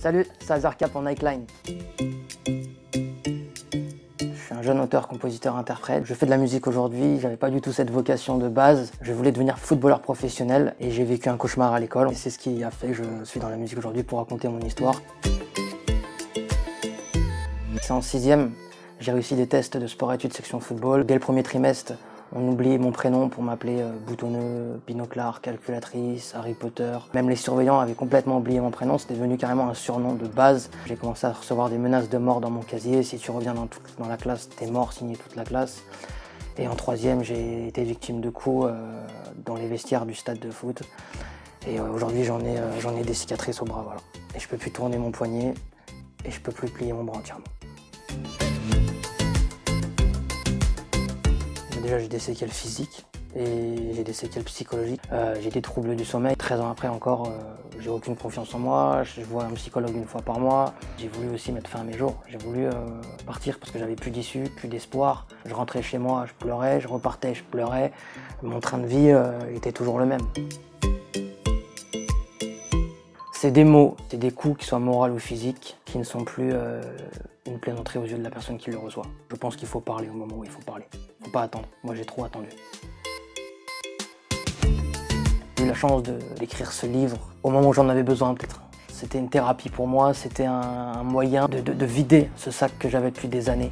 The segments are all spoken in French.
Salut, c'est Azarka pour Nightline. Je suis un jeune auteur, compositeur, interprète. Je fais de la musique aujourd'hui, j'avais pas du tout cette vocation de base. Je voulais devenir footballeur professionnel et j'ai vécu un cauchemar à l'école. Et c'est ce qui a fait que je suis dans la musique aujourd'hui pour raconter mon histoire. C'est en 6e, j'ai réussi des tests de sport-études section football. Dès le premier trimestre, on oubliait mon prénom pour m'appeler Boutonneux, Binoclard, Calculatrice, Harry Potter. Même les surveillants avaient complètement oublié mon prénom, c'était devenu carrément un surnom de base. J'ai commencé à recevoir des menaces de mort dans mon casier. Si tu reviens dans la classe, t'es mort, signé toute la classe. Et en 3e, j'ai été victime de coups dans les vestiaires du stade de foot. Et aujourd'hui, j'en ai des cicatrices au bras, voilà. Et je peux plus tourner mon poignet et je peux plus plier mon bras entièrement. Déjà, j'ai des séquelles physiques et j'ai des séquelles psychologiques. J'ai des troubles du sommeil. 13 ans après encore, j'ai aucune confiance en moi. Je vois un psychologue une fois par mois. J'ai voulu aussi mettre fin à mes jours. J'ai voulu partir parce que j'avais plus d'issue, plus d'espoir. Je rentrais chez moi, je pleurais. Je repartais, je pleurais. Mon train de vie était toujours le même. C'est des mots, c'est des coups, qui soient moraux ou physiques, qui ne sont plus une plaisanterie aux yeux de la personne qui le reçoit. Je pense qu'il faut parler au moment où il faut parler. Faut pas attendre. Moi, j'ai trop attendu. J'ai eu la chance d'écrire ce livre au moment où j'en avais besoin, peut-être. C'était une thérapie pour moi, c'était un moyen de vider ce sac que j'avais depuis des années.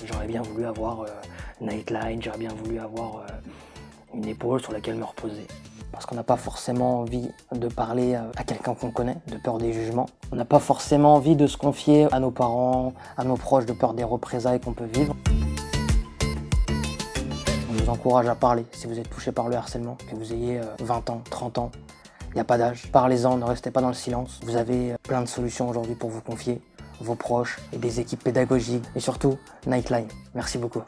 J'aurais bien voulu avoir Nightline, j'aurais bien voulu avoir une épaule sur laquelle me reposer. Parce qu'on n'a pas forcément envie de parler à quelqu'un qu'on connaît, de peur des jugements. On n'a pas forcément envie de se confier à nos parents, à nos proches, de peur des représailles qu'on peut vivre. On vous encourage à parler si vous êtes touché par le harcèlement, que vous ayez 20 ans, 30 ans, il n'y a pas d'âge. Parlez-en, ne restez pas dans le silence. Vous avez plein de solutions aujourd'hui pour vous confier, vos proches et des équipes pédagogiques et surtout Nightline. Merci beaucoup.